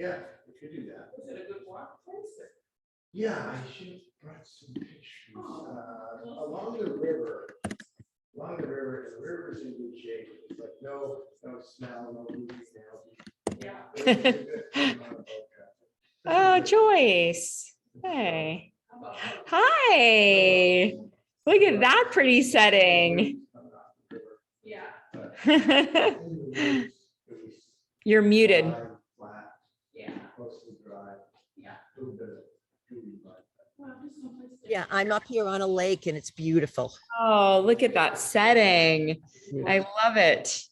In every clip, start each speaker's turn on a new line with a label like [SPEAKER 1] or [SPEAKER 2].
[SPEAKER 1] Yeah, we could do that.
[SPEAKER 2] Was it a good walk place?
[SPEAKER 1] Yeah, I should have brought some pictures. Along the river. Along the river, the river's in good shape. It's like no smell, no moving
[SPEAKER 2] Yeah.
[SPEAKER 3] Oh, Joyce. Hey. Hi. Look at that pretty setting.
[SPEAKER 2] Yeah.
[SPEAKER 3] You're muted.
[SPEAKER 2] Yeah. Yeah.
[SPEAKER 4] Yeah, I'm up here on a lake and it's beautiful.
[SPEAKER 3] Oh, look at that setting. I love it.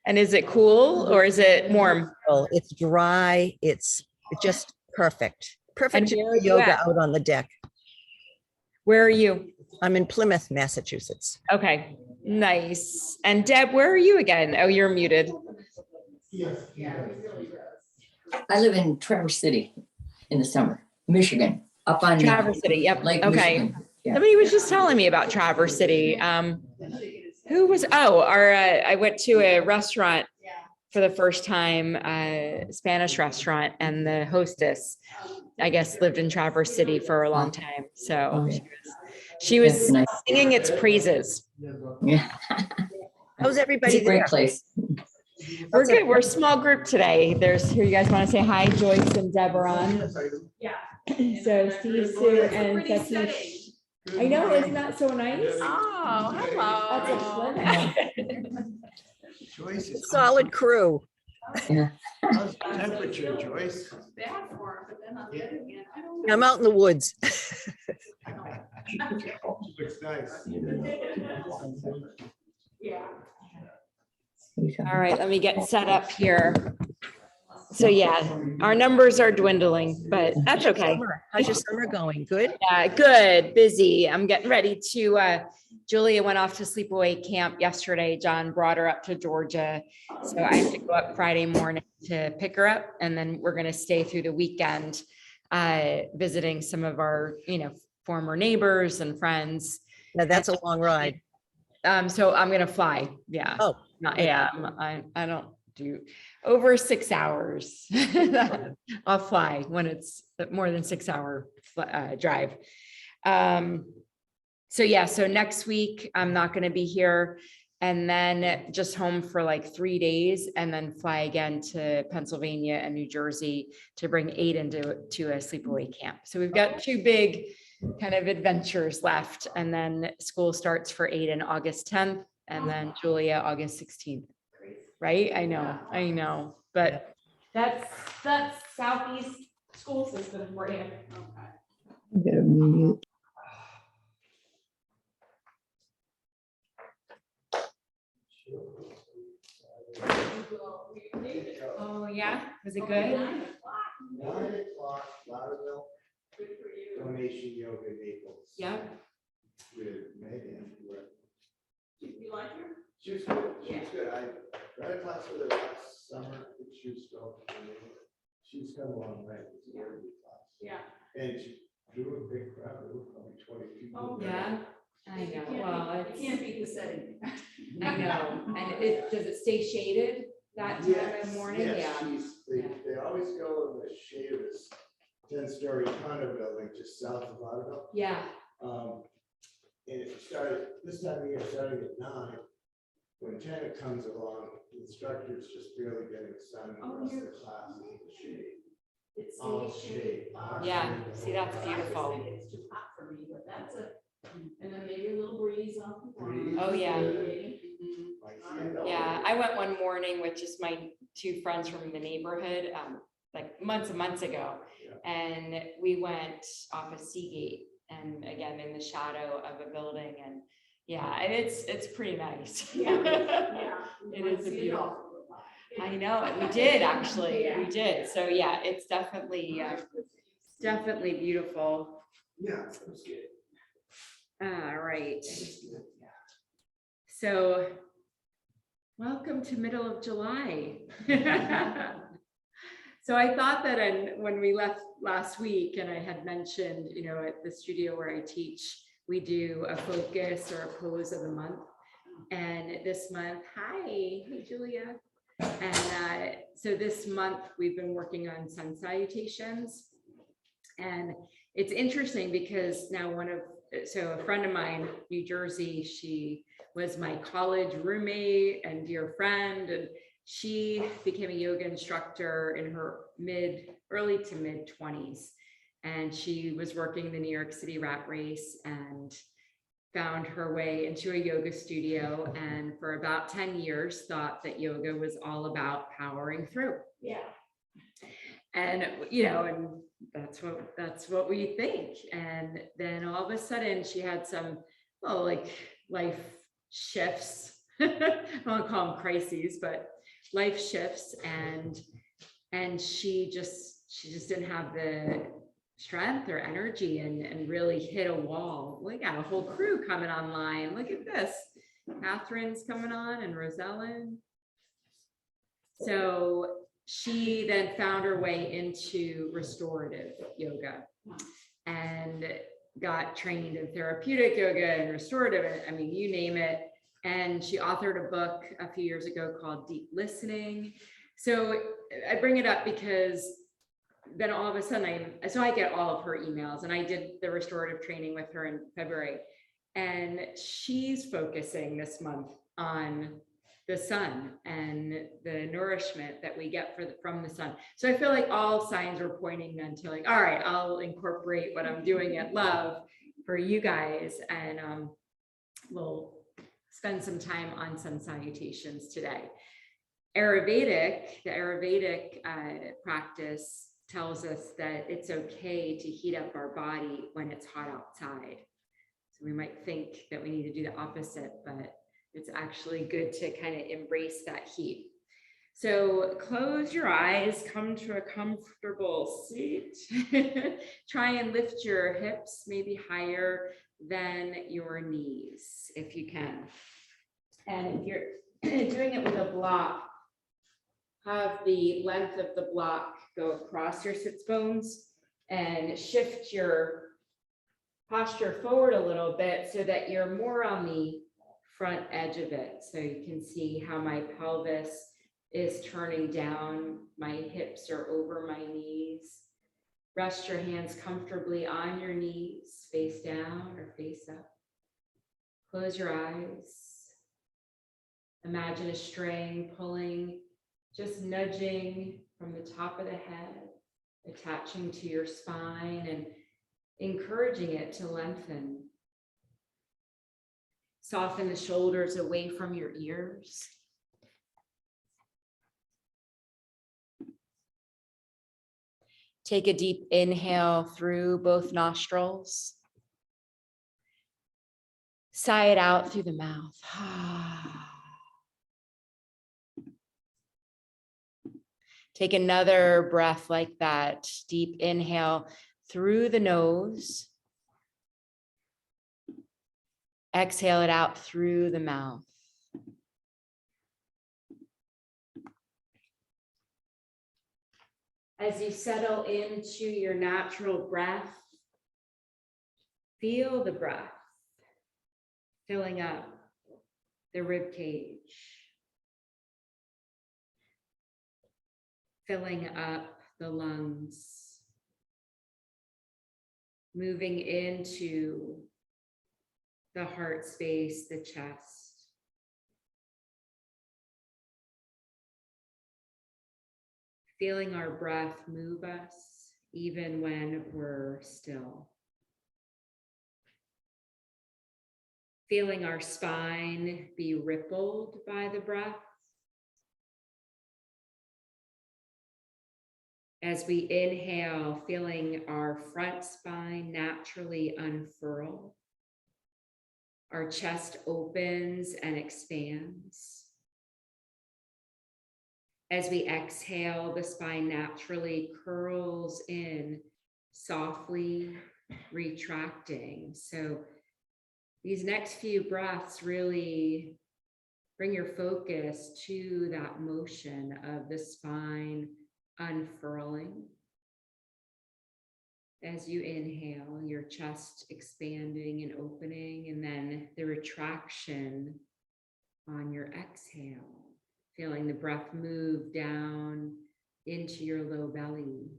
[SPEAKER 3] And is it cool or is it warm?
[SPEAKER 4] Well, it's dry. It's just perfect. Perfect to
[SPEAKER 3] where are
[SPEAKER 4] do
[SPEAKER 3] you
[SPEAKER 4] yoga
[SPEAKER 3] at?
[SPEAKER 4] out on the deck.
[SPEAKER 3] Where are you?
[SPEAKER 4] I'm in Plymouth, Massachusetts.
[SPEAKER 3] Okay, nice. And Deb, where are you again? Oh, you're muted.
[SPEAKER 2] Yeah, it really does.
[SPEAKER 5] I live in Traverse City in the summer, Michigan, up on
[SPEAKER 3] Traverse City, yep,
[SPEAKER 5] Lake
[SPEAKER 3] okay.
[SPEAKER 5] Michigan. Yeah.
[SPEAKER 3] Somebody was just telling me about Traverse City. Who was, I went to a restaurant for the first time, Spanish restaurant, and the hostess, I guess, lived in Traverse City for a long time. So she was
[SPEAKER 5] That's nice.
[SPEAKER 3] singing its praises.
[SPEAKER 5] Yeah,
[SPEAKER 4] How's
[SPEAKER 5] it's
[SPEAKER 4] everybody
[SPEAKER 5] a great
[SPEAKER 4] there?
[SPEAKER 5] place.
[SPEAKER 3] We're good. We're a small group today. There's here. You guys want to say hi? Joyce and Deb are on.
[SPEAKER 2] Yeah.
[SPEAKER 3] So Steve, Sue, and
[SPEAKER 2] Pretty
[SPEAKER 3] Satish.
[SPEAKER 2] setting.
[SPEAKER 3] I know, isn't that so nice?
[SPEAKER 2] Oh, hello.
[SPEAKER 3] That's excellent.
[SPEAKER 1] Joyce is
[SPEAKER 4] Solid crew.
[SPEAKER 1] how's the temperature, Joyce?
[SPEAKER 2] Bad for him, but then on the other hand, I don't know.
[SPEAKER 4] I'm out in the woods.
[SPEAKER 1] Looks nice.
[SPEAKER 2] Yeah.
[SPEAKER 3] All right, let me get set up here. So yeah, our numbers are dwindling, but that's okay.
[SPEAKER 4] Summer. How's your summer going? Good?
[SPEAKER 3] Yeah, good, busy. I'm getting ready to, Julia went off to sleepaway camp yesterday. John brought her up to Georgia. So I have to go up Friday morning to pick her up. And then we're gonna stay through the weekend, visiting some of our, former neighbors and friends.
[SPEAKER 4] Now that's a long ride.
[SPEAKER 3] So I'm gonna fly, yeah.
[SPEAKER 4] Oh,
[SPEAKER 3] I don't do over 6 hours. I'll fly when it's more than 6 hour drive. So yeah, so next week I'm not gonna be here, and then just home for like 3 days and then fly again to Pennsylvania and New Jersey to bring Aiden to a sleepaway camp. So we've got 2 big kind of adventures left, and then school starts for Aiden August 10th and then Julia August 16th. Right? I know, but that's Southeast school system for you. Oh, yeah, was it good?
[SPEAKER 1] 9 o'clock, Lauderville,
[SPEAKER 2] Good for you.
[SPEAKER 1] donation yoga Naples.
[SPEAKER 3] Yep.
[SPEAKER 1] With Megan.
[SPEAKER 2] You like her?
[SPEAKER 1] She was good. She was good. I read a class with her last summer. I think she was still. She's come a long way. It's a very good class.
[SPEAKER 2] Yeah.
[SPEAKER 1] And she drew a big crowd. There were probably 20 people.
[SPEAKER 2] Oh,
[SPEAKER 3] Yeah, I
[SPEAKER 2] You
[SPEAKER 3] know.
[SPEAKER 2] can't
[SPEAKER 3] Well,
[SPEAKER 2] beat- You can't beat the setting.
[SPEAKER 3] I know. And does it stay shaded that time of morning?
[SPEAKER 1] Yes,
[SPEAKER 3] Yeah.
[SPEAKER 1] they, they always go in the shade of this 10-story condo building just south of Lauderville.
[SPEAKER 3] Yeah.
[SPEAKER 1] And it started, this time of year, starting at 9. When 10 comes along, the instructor's just barely getting sun, and
[SPEAKER 2] Oh,
[SPEAKER 1] the rest of
[SPEAKER 2] you're-
[SPEAKER 1] the class is in the shade.
[SPEAKER 2] It's
[SPEAKER 1] All
[SPEAKER 2] the
[SPEAKER 1] shade.
[SPEAKER 3] Yeah, see, that's beautiful.
[SPEAKER 2] It's too hot for me, but that's and then maybe a little breeze off the
[SPEAKER 1] Breeze.
[SPEAKER 3] Oh, yeah.
[SPEAKER 2] Maybe.
[SPEAKER 1] Like, you know,
[SPEAKER 3] Yeah, I went one morning with just my 2 friends from the neighborhood, like months and months ago.
[SPEAKER 1] Yeah.
[SPEAKER 3] And we went off of Seagate and again, in the shadow of a building, and yeah, and it's pretty nice.
[SPEAKER 2] Yeah. Yeah.
[SPEAKER 3] It is a
[SPEAKER 2] See
[SPEAKER 3] beautiful.
[SPEAKER 2] all.
[SPEAKER 3] I know, we did actually, we did. So yeah, it's definitely beautiful.
[SPEAKER 1] Yeah, it was good.
[SPEAKER 3] All right. So welcome to middle of July. So I thought that when we left last week, and I had mentioned, at the studio where I teach, we do a focus or a pose of the month. And this month, hey Julia. And so this month we've been working on sun salutations. And it's interesting because now a friend of mine, New Jersey, she was my college roommate and dear friend, and she became a yoga instructor in her early to mid 20s. And she was working the New York City rat race and found her way into a yoga studio, and for about 10 years thought that yoga was all about powering through.
[SPEAKER 2] Yeah.
[SPEAKER 3] And and that's what we think. And then all of a sudden she had some life shifts. I won't call them crises, but life shifts, and she just didn't have the strength or energy, and really hit a wall. We got a whole crew coming online. Look at this. Catherine's coming on and Rosella. So she then found her way into restorative yoga and got trained in therapeutic yoga and restorative, I mean, you name it. And she authored a book a few years ago called Deep Listening. So I bring it up because then all of a sudden I get all of her emails, and I did the restorative training with her in February, and she's focusing this month on the sun and the nourishment that we get from the sun. So I feel like all signs are pointing then to all right, I'll incorporate what I'm doing at Love for you guys, and we'll spend some time on sun salutations today. The Ayurvedic practice tells us that it's okay to heat up our body when it's hot outside. So we might think that we need to do the opposite, but it's actually good to kind of embrace that heat. So close your eyes, come to a comfortable seat. Try and lift your hips maybe higher than your knees if you can. And if you're doing it with a block, have the length of the block go across your sits bones and shift your posture forward a little bit so that you're more on the front edge of it. So you can see how my pelvis is turning down, my hips are over my knees. Rest your hands comfortably on your knees, face down or face up. Close your eyes. Imagine a string pulling, just nudging from the top of the head, attaching to your spine and encouraging it to lengthen. Soften the shoulders away from your ears. Take a deep inhale through both nostrils. Sigh it out through the mouth. Take another breath like that. Deep inhale through the nose. Exhale it out through the mouth. As you settle into your natural breath, feel the breath filling up the rib cage, filling up the lungs, moving into the heart space, the chest. Feeling our breath move us even when we're still. Feeling our spine be rippled by the breath. As we inhale, feeling our front spine naturally unfurl. Our chest opens and expands. As we exhale, the spine naturally curls in, softly retracting. So these next few breaths really bring your focus to that motion of the spine unfurling. As you inhale, your chest expanding and opening, and then the retraction on your exhale. Feeling the breath move down into your low belly.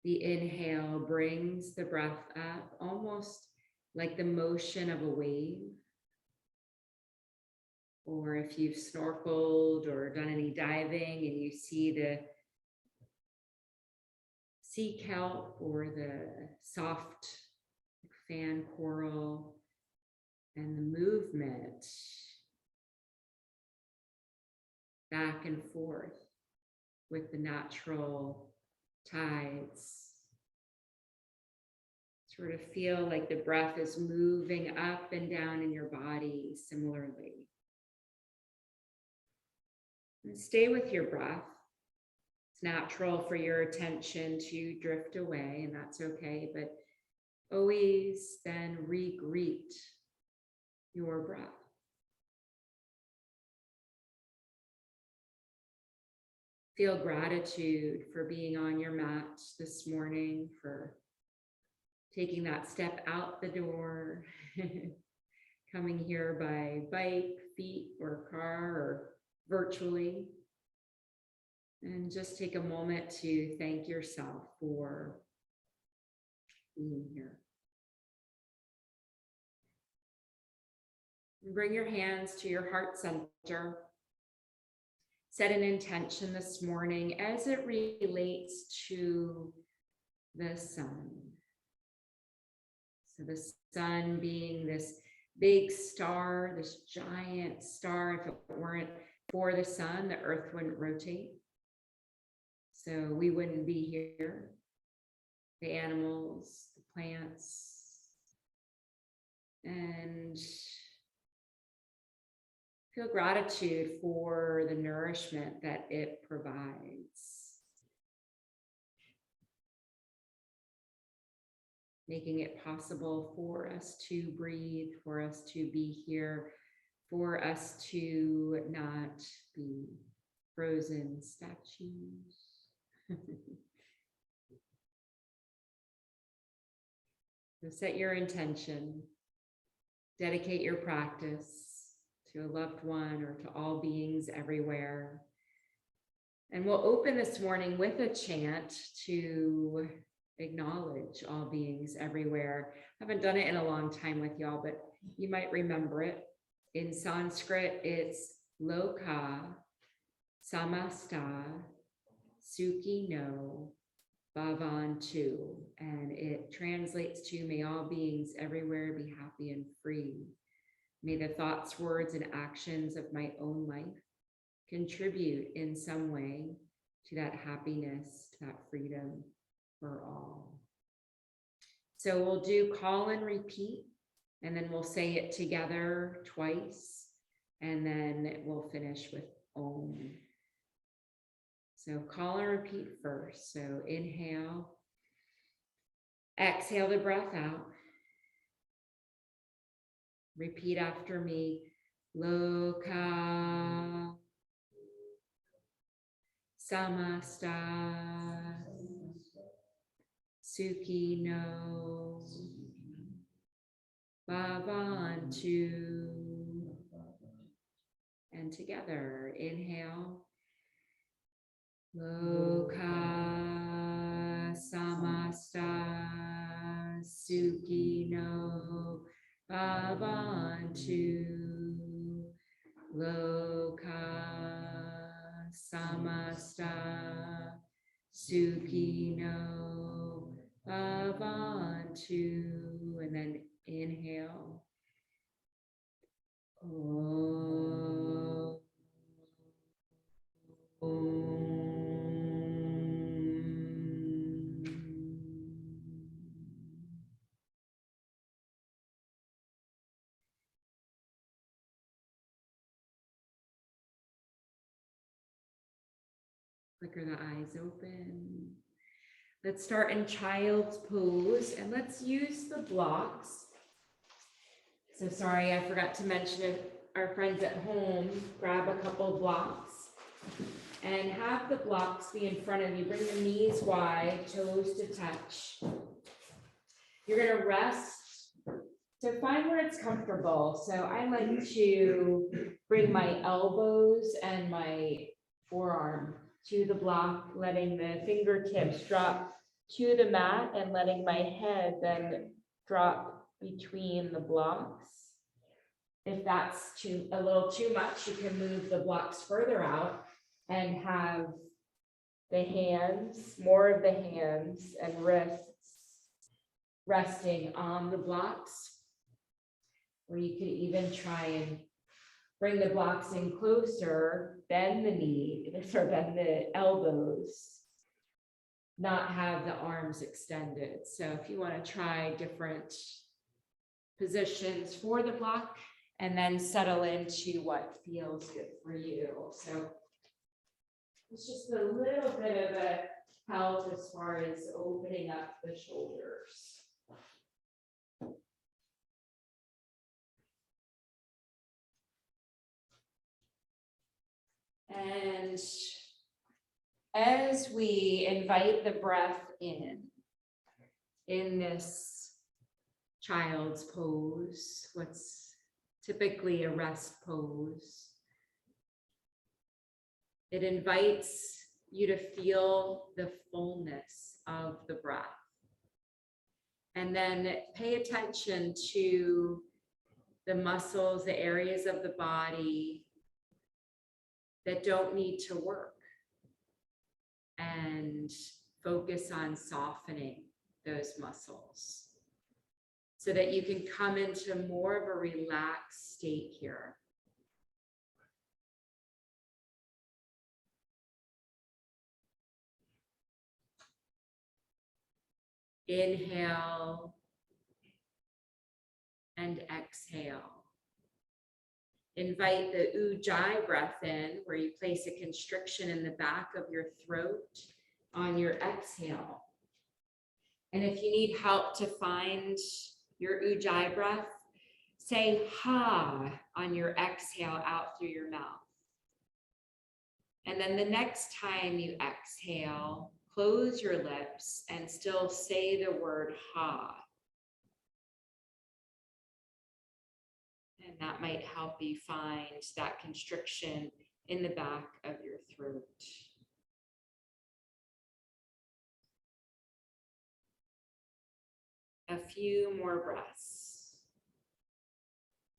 [SPEAKER 3] The inhale brings the breath up almost like the motion of a wave. Or if you've snorkeled or done any diving and you see the sea kelp or the soft fan coral and the movement back and forth with the natural tides. Sort of feel like the breath is moving up and down in your body similarly. And stay with your breath. It's natural for your attention to drift away, and that's okay, but always then re-greet your breath. Feel gratitude for being on your mat this morning, for taking that step out the door, coming here by bike, feet, or car, or virtually. And just take a moment to thank yourself for being here. Bring your hands to your heart center. Set an intention this morning as it relates to the sun. So the sun being this big star, this giant star. If it weren't for the sun, the earth wouldn't rotate. So we wouldn't be here. The animals, the plants, and feel gratitude for the nourishment that it provides. Making it possible for us to breathe, for us to be here, for us to not be frozen statues. So set your intention, dedicate your practice to a loved one or to all beings everywhere. And we'll open this morning with a chant to acknowledge all beings everywhere. I haven't done it in a long time with y'all, but you might remember it. In Sanskrit, it's Loka Samasta Sukhino Bhavantu, and it translates to may all beings everywhere be happy and free. May the thoughts, words, and actions of my own life contribute in some way to that happiness, to that freedom for all. So we'll do call and repeat, and then we'll say it together twice, and then we'll finish with Om. So call and repeat first. So inhale, exhale the breath out. Repeat after me. Loka Samasta Sukhino Bhavantu. And together, inhale. Loka Samasta Sukhino Bhavantu. Loka Samasta Sukhino Bhavantu. And then inhale. Flicker the eyes open. Let's start in child's pose, and let's use the blocks. So sorry, I forgot to mention it. Our friends at home, grab a couple blocks and have the blocks be in front of you. Bring the knees wide, toes to touch. You're gonna rest So find where it's comfortable. So I like to bring my elbows and my forearm to the block, letting the fingertips drop to the mat and letting my head then drop between the blocks. If that's a little too much, you can move the blocks further out and have the hands, more of the hands and wrists resting on the blocks. Or you could even try and bring the blocks in closer, bend the knee, or bend the elbows, not have the arms extended. So if you want to try different positions for the block and then settle into what feels good for you. So it's just a little bit of a help as far as opening up the shoulders. And as we invite the breath in this child's pose, what's typically a rest pose, it invites you to feel the fullness of the breath. And then pay attention to the muscles, the areas of the body that don't need to work, and focus on softening those muscles so that you can come into more of a relaxed state here. Inhale and exhale. Invite the Ujjayi breath in, where you place a constriction in the back of your throat on your exhale. And if you need help to find your Ujjayi breath, say ha on your exhale out through your mouth. And then the next time you exhale, close your lips and still say the word ha. And that might help you find that constriction in the back of your throat. A few more breaths.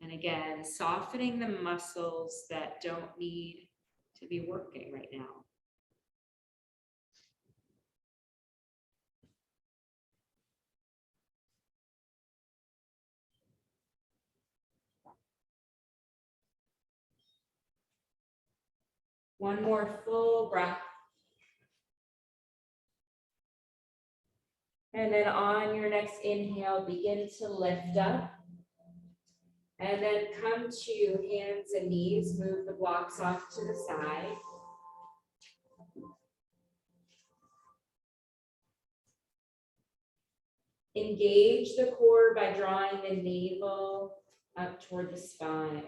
[SPEAKER 3] And again, softening the muscles that don't need to be working right now. One more full breath. And then on your next inhale, begin to lift up. And then come to hands and knees, move the blocks off to the side. Engage the core by drawing the navel up toward the spine.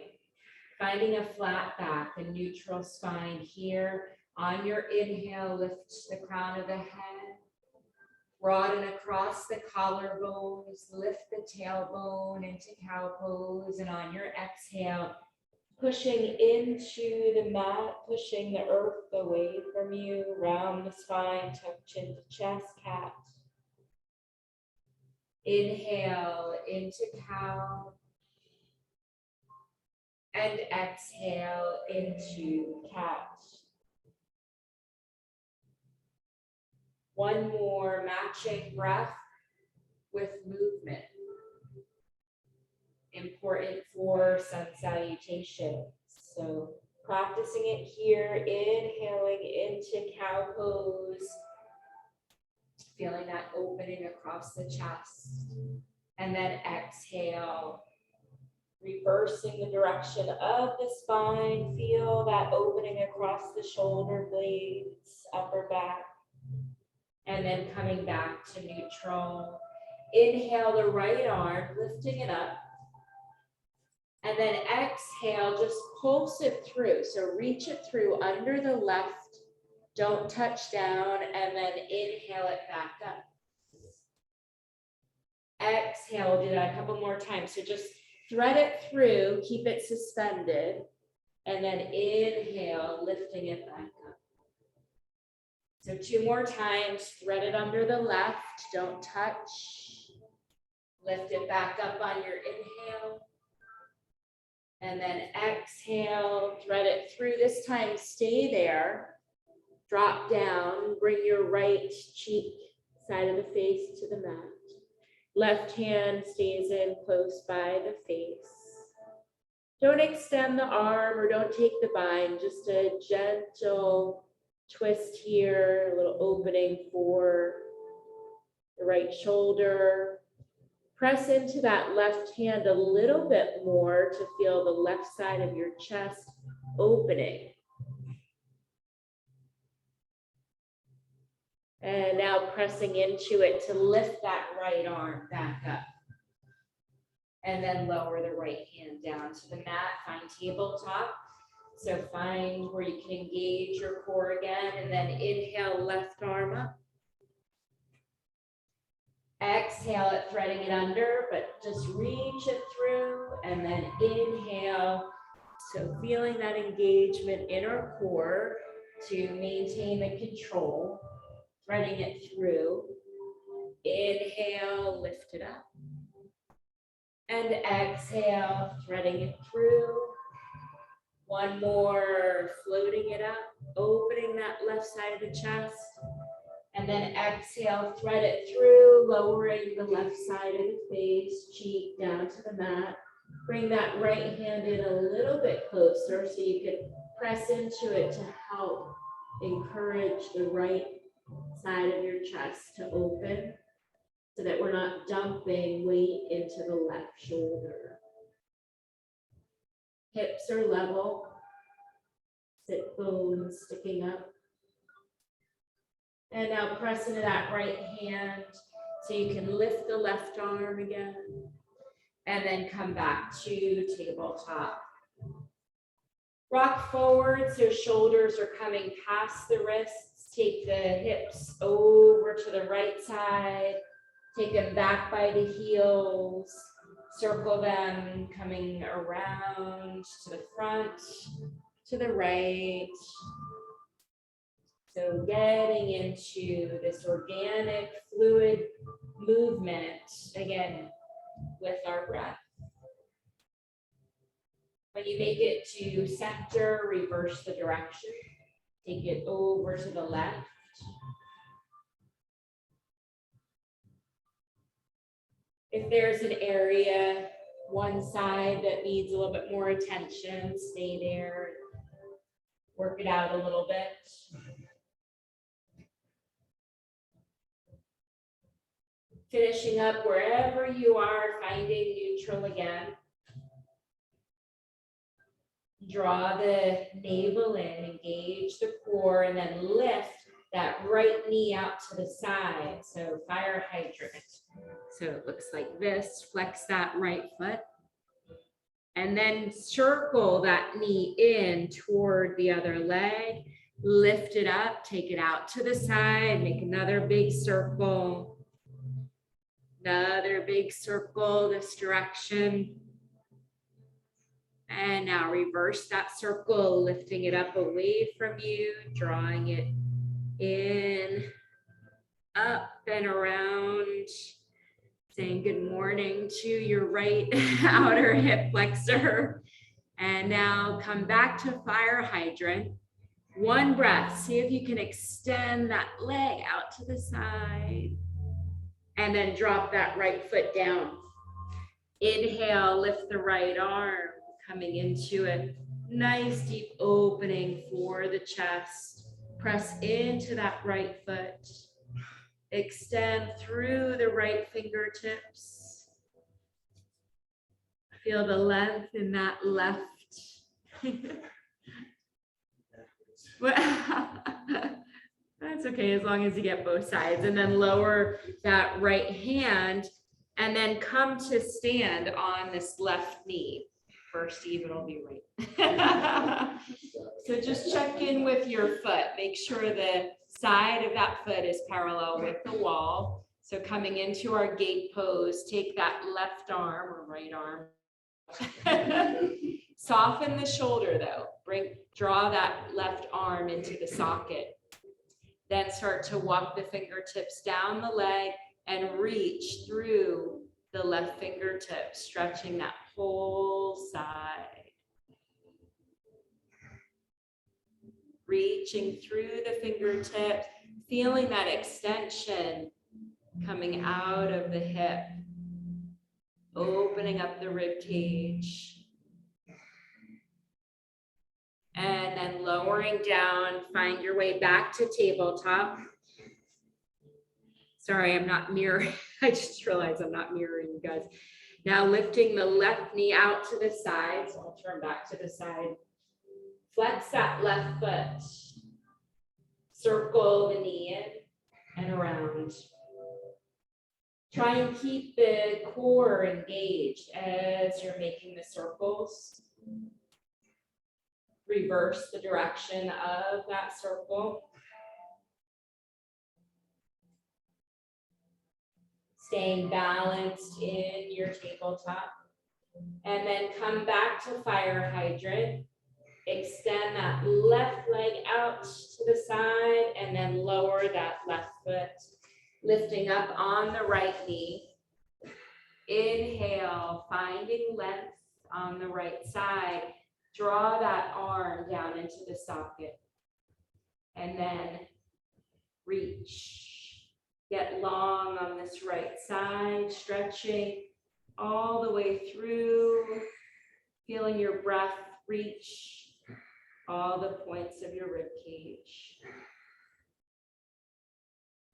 [SPEAKER 3] Finding a flat back, a neutral spine here. On your inhale, lift the crown of the head. Broaden across the collarbones, lift the tailbone into cow pose. And on your exhale, pushing into the mat, pushing the earth away from you, round the spine, tuck chin to chest, cat. Inhale into cow. And exhale into cat. One more matching breath with movement. Important for sun salutations. So practicing it here, inhaling into cow pose. Feeling that opening across the chest. And then exhale. Reversing the direction of the spine, feel that opening across the shoulder blades, upper back, and then coming back to neutral. Inhale the right arm, lifting it up, and then exhale, just pulse it through. So reach it through under the left, don't touch down, and then inhale it back up. exhale, do that a couple more times. So just thread it through, keep it suspended, and then inhale, lifting it back up. So 2 more times, thread it under the left, don't touch. Lift it back up on your inhale. And then exhale, thread it through. This time, stay there. Drop down, bring your right cheek, side of the face to the mat. Left hand stays in close by the face. Don't extend the arm or don't take the bind, just a gentle twist here, a little opening for the right shoulder. Press into that left hand a little bit more to feel the left side of your chest opening. And now pressing into it to lift that right arm back up. And then lower the right hand down to the mat, find tabletop. So find where you can engage your core again, and then inhale, left arm up. Exhale it, threading it under, but just reach it through, and then inhale. So feeling that engagement in our core to maintain the control, threading it through. Inhale, lift it up. And exhale, threading it through. One more, floating it up, opening that left side of the chest. And then exhale, thread it through, lowering the left side of the face, cheek down to the mat. Bring that right hand in a little bit closer so you can press into it to help encourage the right side of your chest to open so that we're not dumping weight into the left shoulder. Hips are level, sit bones sticking up. And now press into that right hand so you can lift the left arm again. And then come back to tabletop. Rock forward so shoulders are coming past the wrists. Take the hips over to the right side. Take them back by the heels. Circle them coming around to the front, to the right. So getting into this organic fluid movement, again, with our breath. When you make it to center, reverse the direction. Take it over to the left. If there's an area, one side that needs a little bit more attention, stay there. Work it out a little bit. Finishing up wherever you are, finding neutral again. Draw the navel in, engage the core, and then lift that right knee out to the side. So fire hydrant. So it looks like this, flex that right foot. And then circle that knee in toward the other leg. Lift it up, take it out to the side, make another big circle. Another big circle this direction. And now reverse that circle, lifting it up away from you, drawing it in, up and around, saying good morning to your right outer hip flexor. And now come back to fire hydrant. One breath, see if you can extend that leg out to the side. And then drop that right foot down. Inhale, lift the right arm, coming into a nice deep opening for the chest. Press into that right foot. Extend through the right fingertips. Feel the length in that left. That's okay, as long as you get both sides. And then lower that right hand and then come to stand on this left knee. First even will be right. So just check in with your foot. Make sure the side of that foot is parallel with the wall. So coming into our gate pose, take that left arm or right arm. Soften the shoulder though. Draw that left arm into the socket. Then start to walk the fingertips down the leg and reach through the left fingertip, stretching that whole side. Reaching through the fingertips, feeling that extension coming out of the hip, opening up the rib cage. And then lowering down, find your way back to tabletop. Sorry, I'm not mirroring. I just realized I'm not mirroring you guys. Now lifting the left knee out to the side. So I'll turn back to the side. Flex that left foot. Circle the knee in and around. Try and keep the core engaged as you're making the circles. Reverse the direction of that circle. Staying balanced in your tabletop. And then come back to fire hydrant. Extend that left leg out to the side and then lower that left foot. Lifting up on the right knee. Inhale, finding length on the right side. Draw that arm down into the socket. And then reach. Get long on this right side, stretching all the way through. Feeling your breath reach all the points of your rib cage.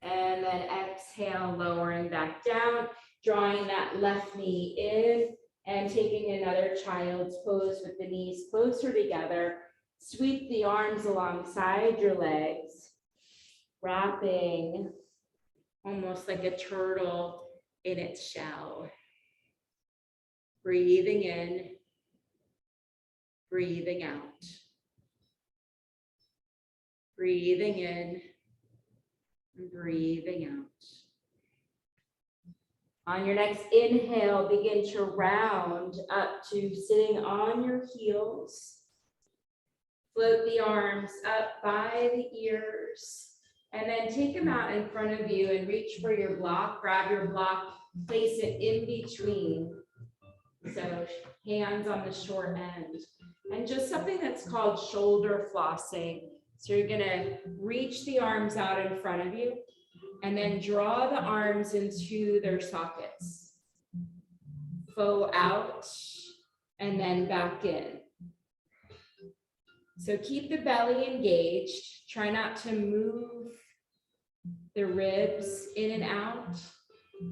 [SPEAKER 3] And then exhale, lowering back down, drawing that left knee in and taking another child's pose with the knees closer together. Sweep the arms alongside your legs, wrapping almost like a turtle in its shell. Breathing in, breathing out. Breathing in, and breathing out. On your next inhale, begin to round up to sitting on your heels. Float the arms up by the ears. And then take them out in front of you and reach for your block. Grab your block, place it in between. So hands on the short end. And just something that's called shoulder flossing. So you're gonna reach the arms out in front of you and then draw the arms into their sockets. Fold out and then back in. So keep the belly engaged. Try not to move the ribs in and out.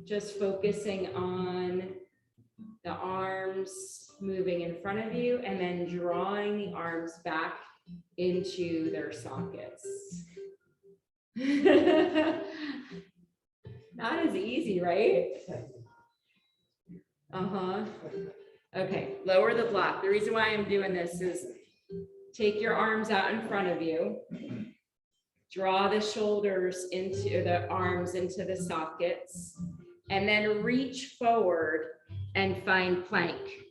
[SPEAKER 3] Just focusing on the arms moving in front of you and then drawing the arms back into their sockets. Not as easy, right? Okay, lower the block. The reason why I'm doing this is take your arms out in front of you. Draw the shoulders into the arms into the sockets, and then reach forward and find plank.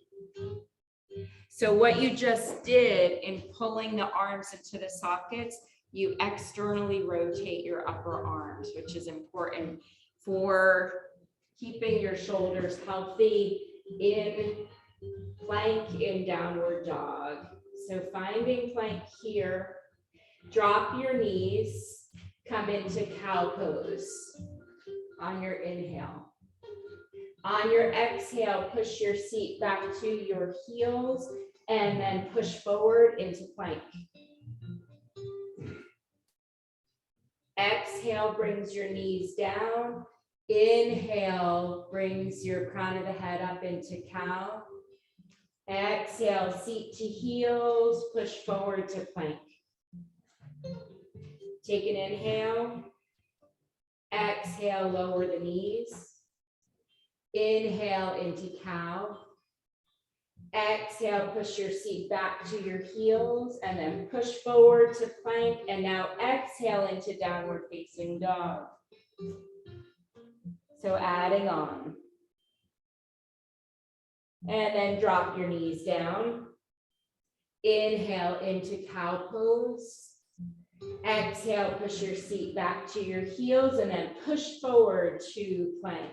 [SPEAKER 3] So what you just did in pulling the arms into the sockets, you externally rotate your upper arms, which is important for keeping your shoulders healthy in plank in downward dog. So finding plank here, drop your knees, come into cow pose on your inhale. On your exhale, push your seat back to your heels and then push forward into plank. Exhale brings your knees down. Inhale brings your crown of the head up into cow. Exhale, seat to heels, push forward to plank. Take an inhale. Exhale, lower the knees. Inhale into cow. Exhale, push your seat back to your heels and then push forward to plank. And now exhale into downward facing dog. So adding on. And then drop your knees down. Inhale into cow pose. Exhale, push your seat back to your heels and then push forward to plank.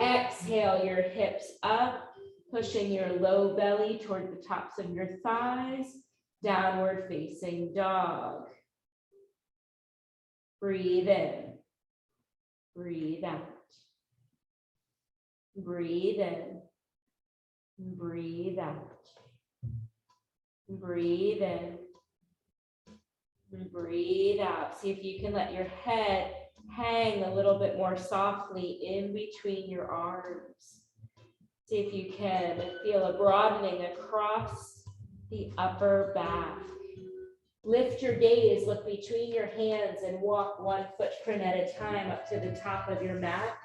[SPEAKER 3] Exhale your hips up, pushing your low belly toward the tops of your thighs. Downward facing dog. Breathe in. Breathe out. Breathe in. Breathe out. Breathe in. Breathe out. See if you can let your head hang a little bit more softly in between your arms. See if you can feel a broadening across the upper back. Lift your gaze, look between your hands and walk one footprint at a time up to the top of your mat.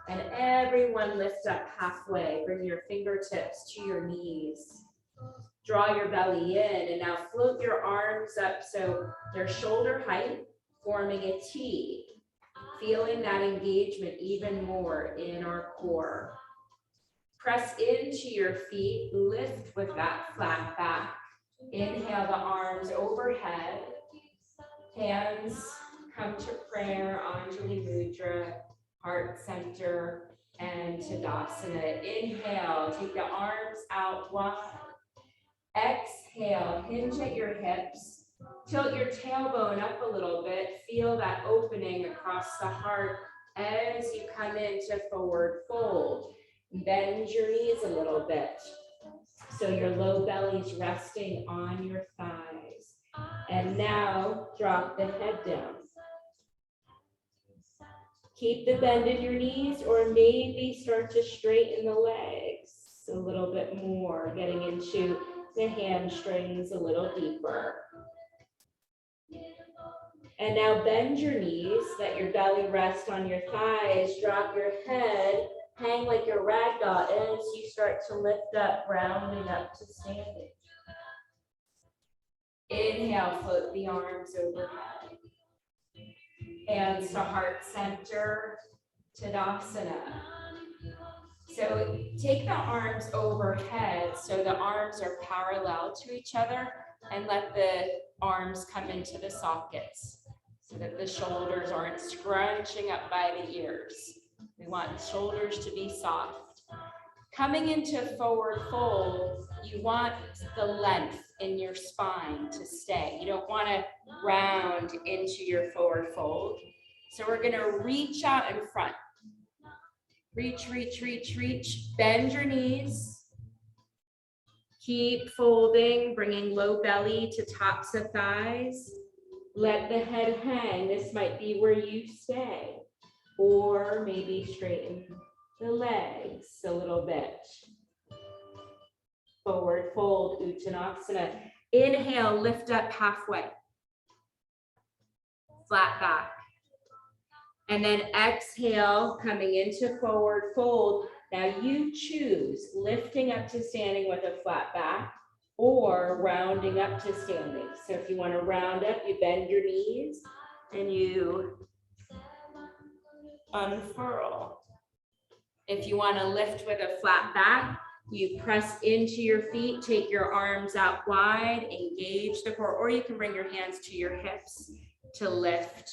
[SPEAKER 3] And everyone lift up halfway. Bring your fingertips to your knees. Draw your belly in and now float your arms up so they're shoulder height, forming a T. Feeling that engagement even more in our core. Press into your feet, lift with that flat back. Inhale the arms overhead. Hands come to prayer, Anjali Mudra, heart center, and Tadasana. Inhale, take the arms out wide. Exhale, hinge at your hips. Tilt your tailbone up a little bit. Feel that opening across the heart as you come into forward fold. Bend your knees a little bit. So your low belly's resting on your thighs. And now drop the head down. Keep the bend in your knees or maybe start to straighten the legs a little bit more, getting into the hamstrings a little deeper. And now bend your knees, let your belly rest on your thighs, drop your head, hang like your ragdoll as you start to lift up, rounding up to standing. Inhale, float the arms overhead. Hands to heart center, Tadasana. So take the arms overhead so the arms are parallel to each other and let the arms come into the sockets so that the shoulders aren't scrunching up by the ears. We want the shoulders to be soft. Coming into forward fold, you want the length in your spine to stay. You don't want to round into your forward fold. So we're going to reach out in front. Reach, reach, reach, reach. Bend your knees. Keep folding, bringing low belly to tops of thighs. Let the head hang. This might be where you stay. Or maybe straighten the legs a little bit. Forward fold, Uttanasana. Inhale, lift up halfway. Flat back. And then exhale, coming into forward fold. Now you choose lifting up to standing with a flat back or rounding up to standing. So if you want to round up, you bend your knees and you unfurl. If you want to lift with a flat back, you press into your feet, take your arms out wide, engage the core, or you can bring your hands to your hips to lift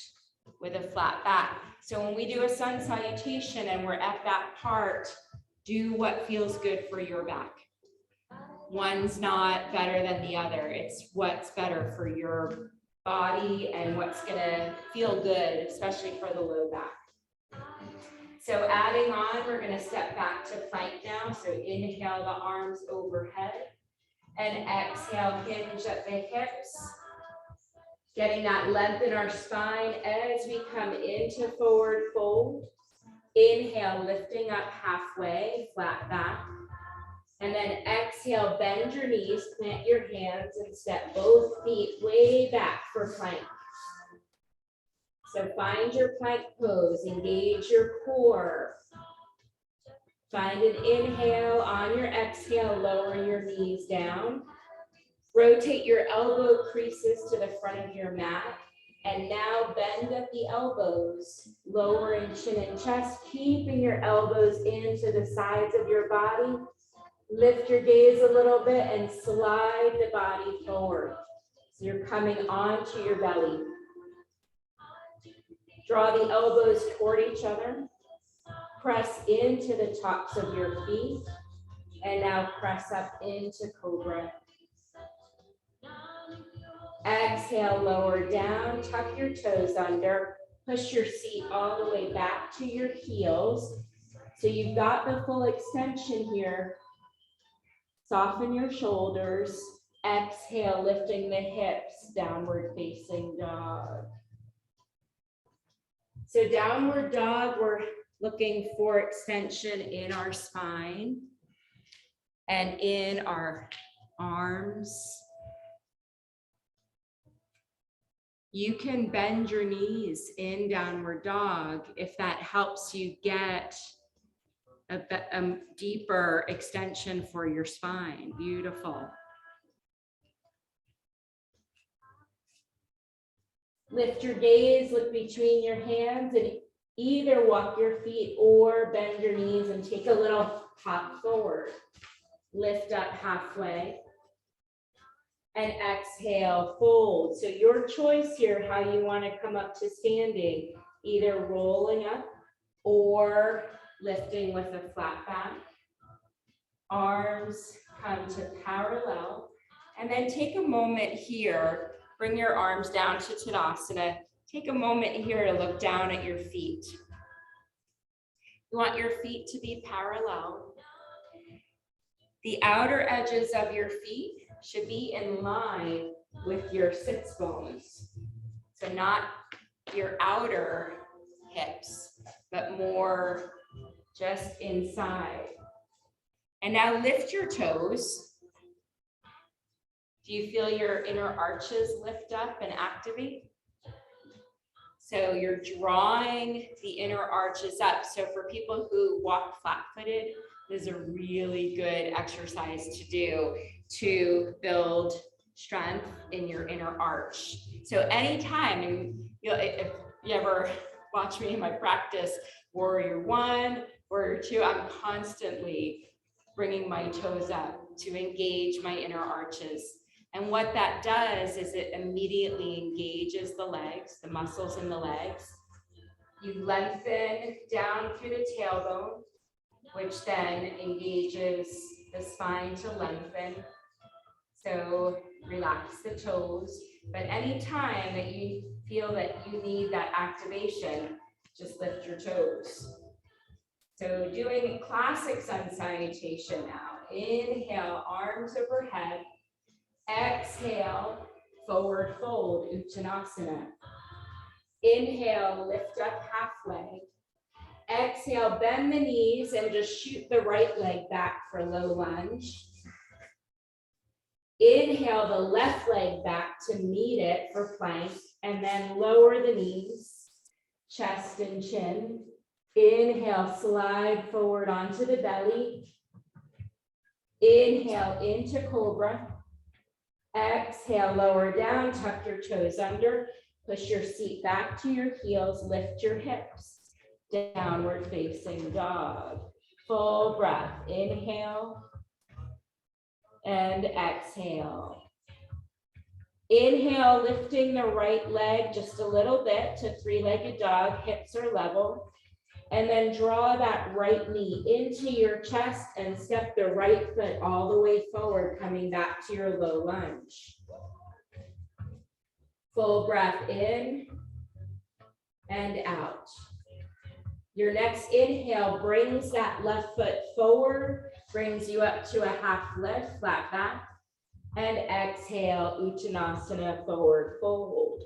[SPEAKER 3] with a flat back. So when we do a sun salutation and we're at that part, do what feels good for your back. One's not better than the other. It's what's better for your body and what's gonna feel good, especially for the low back. So adding on, we're gonna step back to plank now. So inhale the arms overhead and exhale, hinge at the hips. Getting that length in our spine as we come into forward fold. Inhale, lifting up halfway, flat back. And then exhale, bend your knees, plant your hands and step both feet way back for plank. So find your plank pose, engage your core. Find an inhale, on your exhale, lower your knees down. Rotate your elbow creases to the front of your mat.
[SPEAKER 2] And now bend at the elbows, lowering chin and chest, keeping your elbows into the sides of your body. Lift your gaze a little bit and slide the body forward. So you're coming onto your belly. Draw the elbows toward each other. Press into the tops of your feet. And now press up into cobra. Exhale, lower down, tuck your toes under, push your seat all the way back to your heels. So you've got the full extension here. Soften your shoulders. Exhale, lifting the hips, downward facing dog. So downward dog, we're looking for extension in our spine and in our arms. You can bend your knees in downward dog if that helps you get a deeper extension for your spine. Beautiful. Lift your gaze, look between your hands, and either walk your feet or bend your knees and take a little hop forward. Lift up halfway. And exhale, fold. So your choice here, how you want to come up to standing, either rolling up or lifting with a flat back. Arms come to parallel. And then take a moment here, bring your arms down to Tadasana. Take a moment here to look down at your feet. You want your feet to be parallel. The outer edges of your feet should be in line with your sits bones. So not your outer hips, but more just inside. And now lift your toes. Do you feel your inner arches lift up and activate? So you're drawing the inner arches up. So for people who walk flat-footed, this is a really good exercise to do to build strength in your inner arch. So anytime, and if you ever watch me in my practice, warrior one, warrior two, I'm constantly bringing my toes up to engage my inner arches. And what that does is it immediately engages the legs, the muscles in the legs. You lengthen down through the tailbone, which then engages the spine to lengthen. So relax the toes, but anytime that you feel that you need that activation, just lift your toes. So doing classic sun salutation now. Inhale, arms overhead. Exhale, forward fold, Uttanasana. Inhale, lift up halfway. Exhale, bend the knees and just shoot the right leg back for low lunge. Inhale the left leg back to meet it for plank, and then lower the knees, chest and chin. Inhale, slide forward onto the belly. Inhale into cobra. Exhale, lower down, tuck your toes under, push your seat back to your heels, lift your hips. Downward facing dog. Full breath. Inhale and exhale. Inhale, lifting the right leg just a little bit to three-legged dog, hips are level. And then draw that right knee into your chest and step the right foot all the way forward, coming back to your low lunge. Full breath in and out. Your next inhale brings that left foot forward, brings you up to a half lift, flat back. And exhale, Uttanasana, forward fold.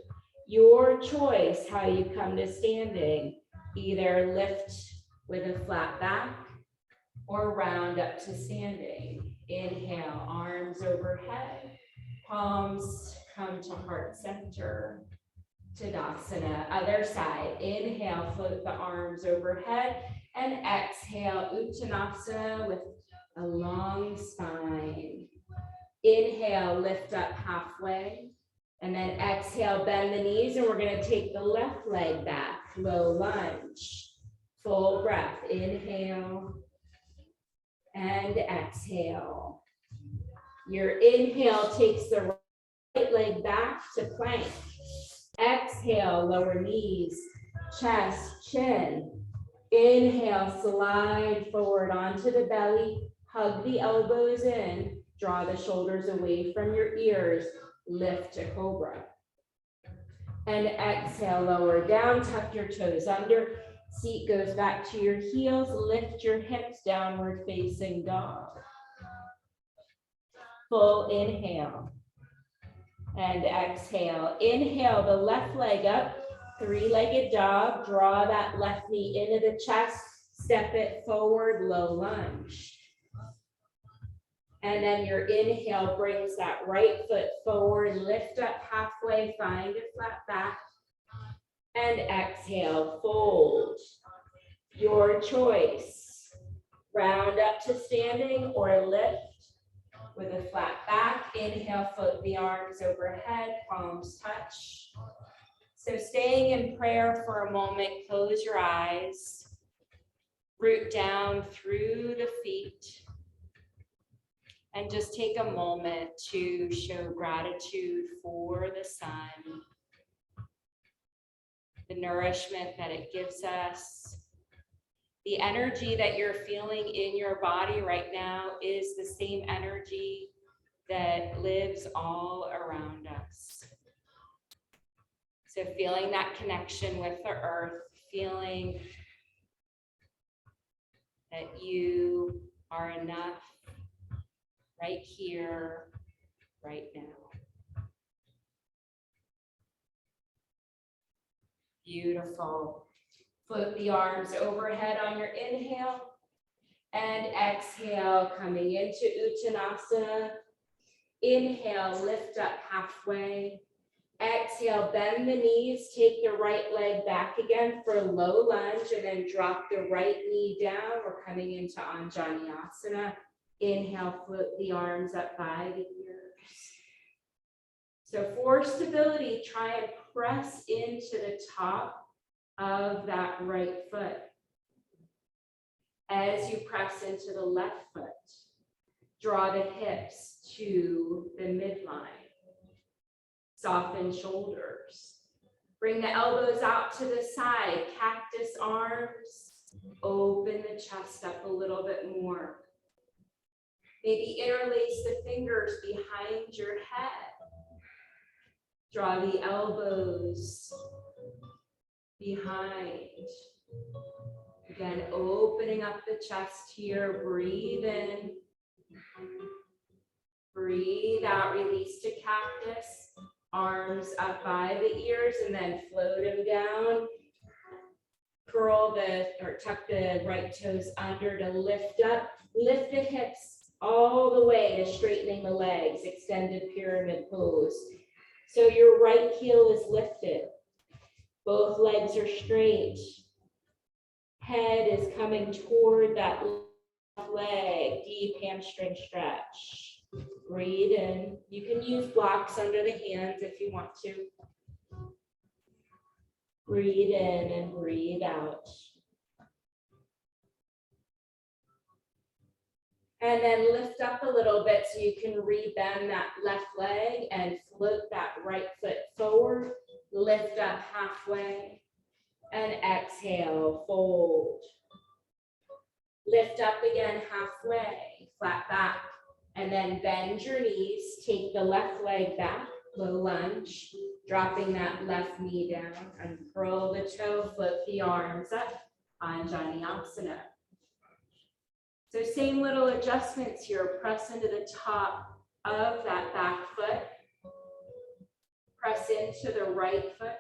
[SPEAKER 2] Your choice how you come to standing. Either lift with a flat back or round up to standing. Inhale, arms overhead, palms come to heart center. Tadasana, other side. Inhale, float the arms overhead, and exhale, Uttanasana with a long spine. Inhale, lift up halfway. And then exhale, bend the knees, and we're gonna take the left leg back, low lunge. Full breath, inhale and exhale. Your inhale takes the right leg back to plank. Exhale, lower knees, chest, chin. Inhale, slide forward onto the belly, hug the elbows in, draw the shoulders away from your ears, lift to cobra. And exhale, lower down, tuck your toes under, seat goes back to your heels, lift your hips, downward facing dog. Full inhale and exhale. Inhale the left leg up, three-legged dog, draw that left knee into the chest, step it forward, low lunge. And then your inhale brings that right foot forward, lift up halfway, find a flat back. And exhale, fold. Your choice. Round up to standing or lift with a flat back. Inhale, float the arms overhead, palms touch. So staying in prayer for a moment, close your eyes. Root down through the feet. And just take a moment to show gratitude for the sun, the nourishment that it gives us. The energy that you're feeling in your body right now is the same energy that lives all around us. So feeling that connection with the earth, feeling that you are enough right here, right now. Beautiful. Float the arms overhead on your inhale and exhale, coming into Uttanasana. Inhale, lift up halfway. Exhale, bend the knees, take the right leg back again for a low lunge, and then drop the right knee down. We're coming into Anjaneyasana. Inhale, float the arms up by the ears. So for stability, try and press into the top of that right foot. As you press into the left foot, draw the hips to the midline. Soften shoulders. Bring the elbows out to the side, cactus arms. Open the chest up a little bit more. Maybe interlace the fingers behind your head. Draw the elbows behind. Again, opening up the chest here. Breathe in. Breathe out, release to cactus. Arms up by the ears and then float them down. Curl or tuck the right toes under to lift up. Lift the hips all the way to straightening the legs, extended pyramid pose. So your right heel is lifted. Both legs are straight. Head is coming toward that left leg, deep hamstring stretch. Breathe in. You can use blocks under the hands if you want to. Breathe in and breathe out. And then lift up a little bit so you can rebend that left leg and float that right foot forward. Lift up halfway and exhale, fold. Lift up again halfway, flat back, and then bend your knees. Take the left leg back, low lunge, dropping that left knee down, and curl the toe, flip the arms up, Anjaneyasana. So same little adjustments here. Press into the top of that back foot. Press into the right foot.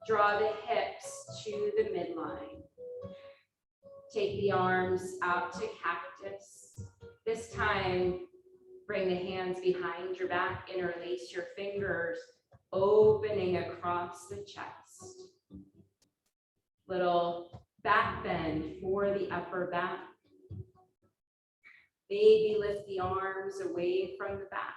[SPEAKER 2] Draw the hips to the midline. Take the arms out to cactus. This time, bring the hands behind your back, interlace your fingers, opening across the chest. Little back bend for the upper back. Maybe lift the arms away from the back.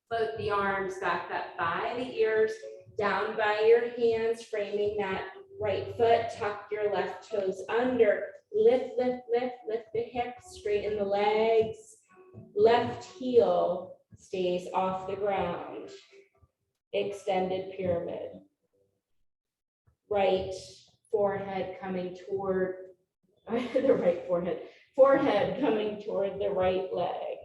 [SPEAKER 2] Float the arms back up by the ears, down by your hands, framing that right foot, tuck your left toes under, lift, lift, lift, lift the hips, straighten the legs. Left heel stays off the ground. Extended pyramid. Right forehead coming toward the right forehead. Forehead coming toward the right leg.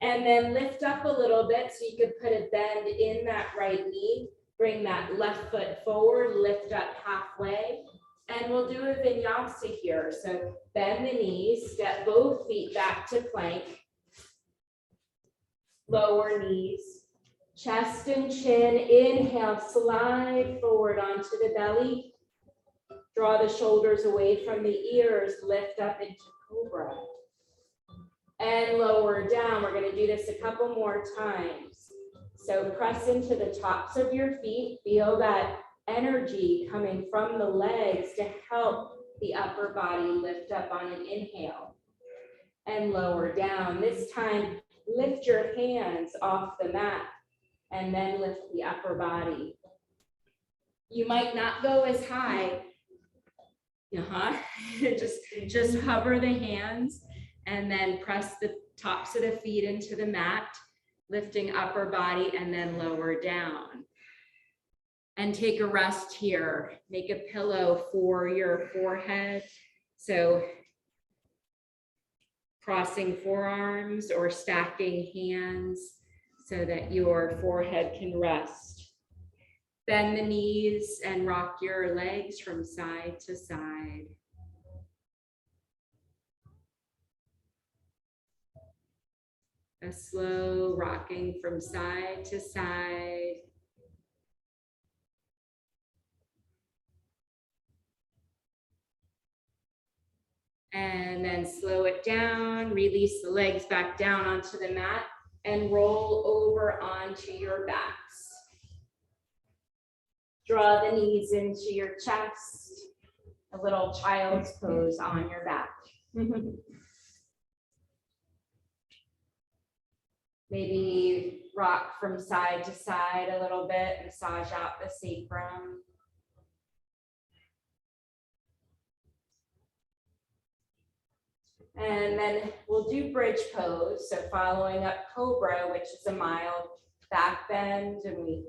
[SPEAKER 2] And then lift up a little bit so you could put a bend in that right knee. Bring that left foot forward, lift up halfway. And we'll do a vinyasa here. So bend the knees, step both feet back to plank. Lower knees, chest and chin. Inhale, slide forward onto the belly. Draw the shoulders away from the ears, lift up into cobra. And lower down. We're going to do this a couple more times. So press into the tops of your feet. Feel that energy coming from the legs to help the upper body lift up on an inhale. And lower down. This time, lift your hands off the mat and then lift the upper body. You might not go as high. Just hover the hands and then press the tops of the feet into the mat, lifting upper body and then lower down. And take a rest here. Make a pillow for your forehead. So crossing forearms or stacking hands so that your forehead can rest. Bend the knees and rock your legs from side to side. A slow rocking from side to side. And then slow it down, release the legs back down onto the mat and roll over onto your backs. Draw the knees into your chest, a little child's pose on your back. Maybe rock from side to side a little bit, massage out the sacrum. And then we'll do bridge pose. So following up cobra, which is a mild back bend, and we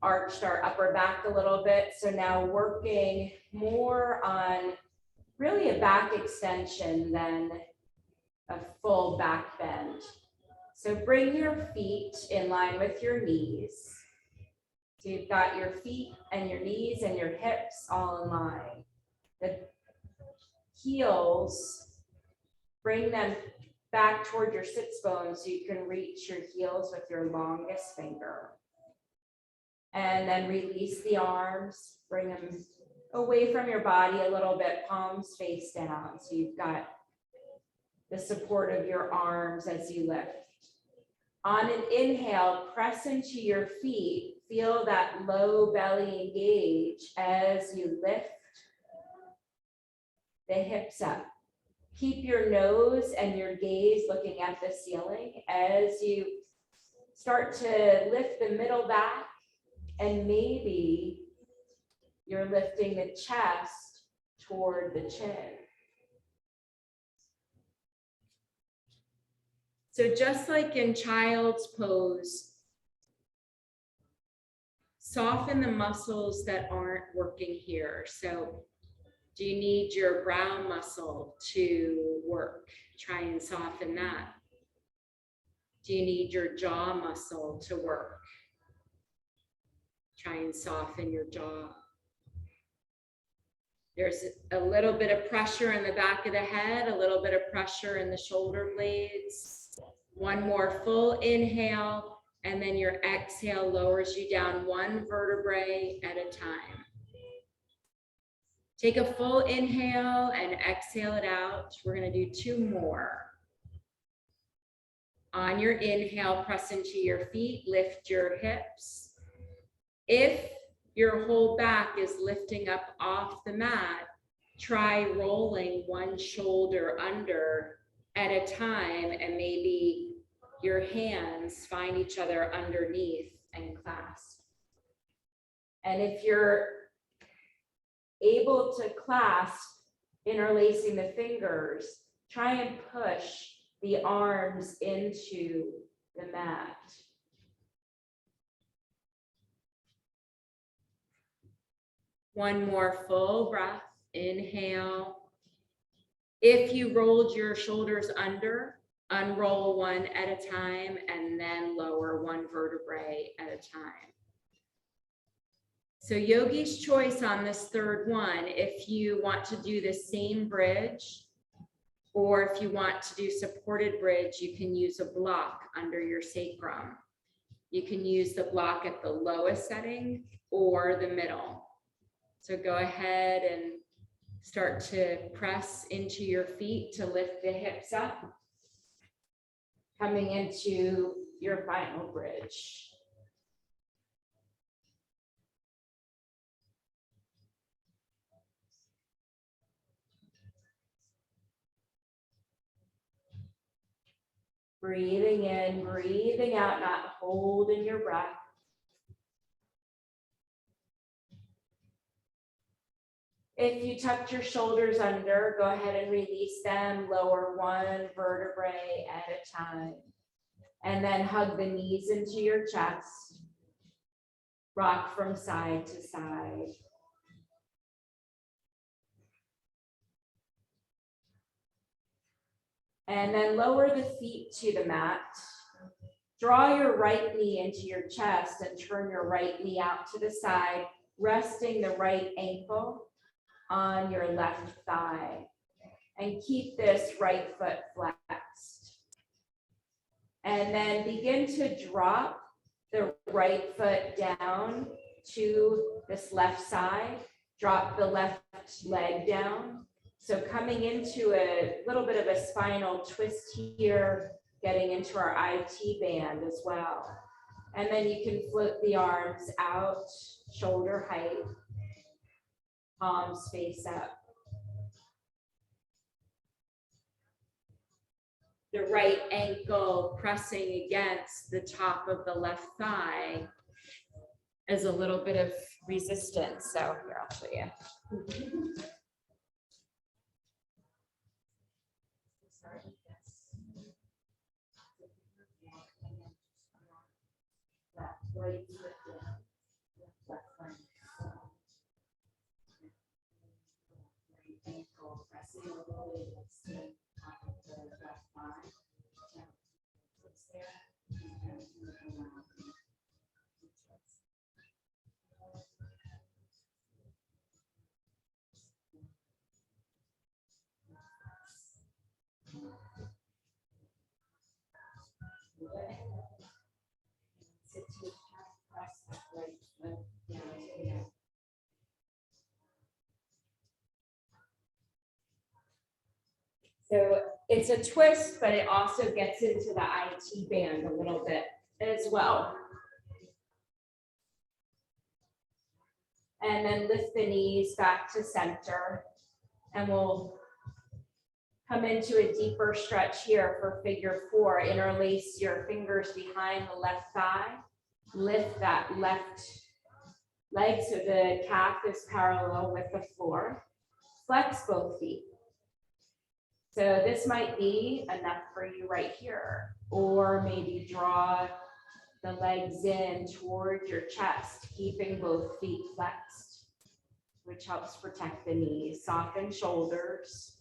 [SPEAKER 2] arched our upper back a little bit. So now working more on really a back extension than a full back bend. So bring your feet in line with your knees. So you've got your feet and your knees and your hips all in line. The heels, bring them back toward your sits bones so you can reach your heels with your longest finger. And then release the arms, bring them away from your body a little bit, palms face down. So you've got the support of your arms as you lift. On an inhale, press into your feet. Feel that low belly engage as you lift the hips up. Keep your nose and your gaze looking at the ceiling as you start to lift the middle back, and maybe you're lifting the chest toward the chin. So just like in child's pose, soften the muscles that aren't working here. So do you need your brow muscle to work? Try and soften that. Do you need your jaw muscle to work? Try and soften your jaw. There's a little bit of pressure in the back of the head, a little bit of pressure in the shoulder blades. One more full inhale, and then your exhale lowers you down one vertebrae at a time. Take a full inhale and exhale it out. We're going to do two more. On your inhale, press into your feet, lift your hips. If your whole back is lifting up off the mat, try rolling one shoulder under at a time, and maybe your hands find each other underneath and clasp. And if you're able to clasp, interlacing the fingers, try and push the arms into the mat. One more full breath, inhale. If you rolled your shoulders under, unroll one at a time and then lower one vertebrae at a time. So yogi's choice on this third one, if you want to do the same bridge, or if you want to do supported bridge, you can use a block under your sacrum. You can use the block at the lowest setting or the middle. So go ahead and start to press into your feet to lift the hips up, coming into your final bridge. Breathing in, breathing out, not holding your breath. If you tucked your shoulders under, go ahead and release them, lower one vertebrae at a time. And then hug the knees into your chest. Rock from side to side. And then lower the feet to the mat. Draw your right knee into your chest and turn your right knee out to the side, resting the right ankle on your left thigh. And keep this right foot flexed. And then begin to drop the right foot down to this left side. Drop the left leg down. So coming into a little bit of a spinal twist here, getting into our IT band as well. And then you can float the arms out, shoulder height, palms face up. The right ankle pressing against the top of the left thigh as a little bit of resistance. So here, I'll show you. Right foot down, left leg down. Right ankle pressing a little bit against the top of the left thigh. Down. It's there. And then around. Sit to the top, press that right foot down to the mat. So it's a twist, but it also gets into the IT band a little bit as well. And then lift the knees back to center, and we'll come into a deeper stretch here for figure 4. Interlace your fingers behind the left thigh. Lift that left leg so the calf is parallel with the floor. Flex both feet. So this might be enough for you right here, or maybe draw the legs in towards your chest, keeping both feet flexed, which helps protect the knees. Soften shoulders.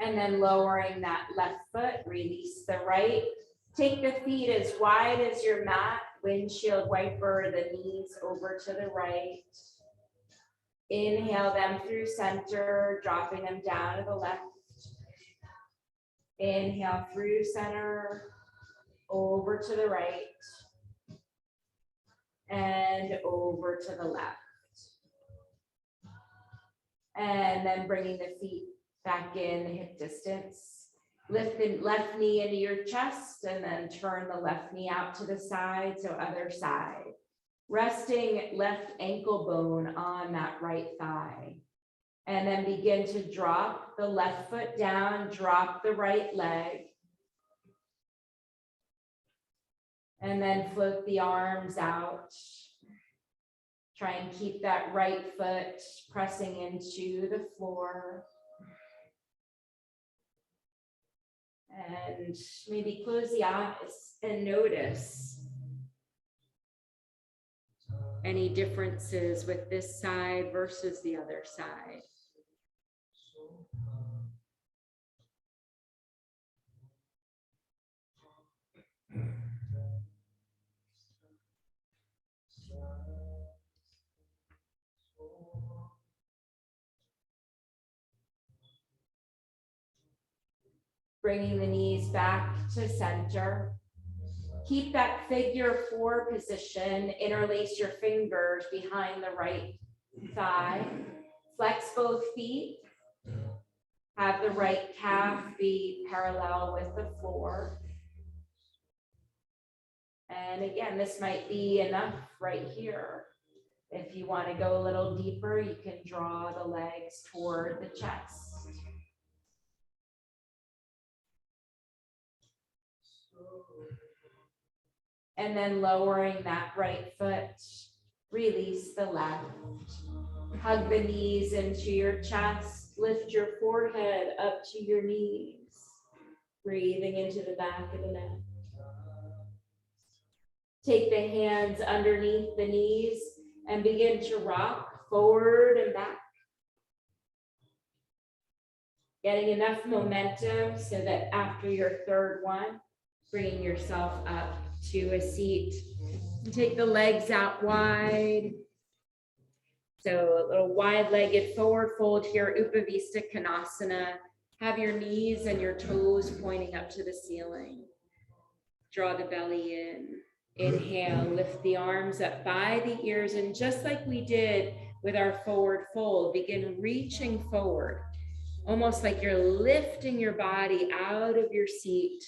[SPEAKER 2] And then lowering that left foot, release the right. Take the feet as wide as your mat, windshield wiper the knees over to the right. Inhale them through center, dropping them down to the left. Inhale through center, over to the right, and over to the left. And then bringing the feet back in hip distance. Lift the left knee into your chest and then turn the left knee out to the side. So other side. Resting left ankle bone on that right thigh. And then begin to drop the left foot down, drop the right leg. And then float the arms out. Try and keep that right foot pressing into the floor. And maybe close the eyes and notice any differences with this side versus the other side. Bringing the knees back to center. Keep that figure 4 position. Interlace your fingers behind the right thigh. Flex both feet. Have the right calf be parallel with the floor. And again, this might be enough right here. If you want to go a little deeper, you can draw the legs toward the chest. And then lowering that right foot, release the left. Hug the knees into your chest, lift your forehead up to your knees. Breathing into the back of the neck. Take the hands underneath the knees and begin to rock forward and back. Getting enough momentum so that after your third one, bringing yourself up to a seat. Take the legs out wide. So a little wide-legged forward fold here, Upavista Konasana. Have your knees and your toes pointing up to the ceiling. Draw the belly in. Inhale, lift the arms up by the ears, and just like we did with our forward fold, begin reaching forward, almost like you're lifting your body out of your seat.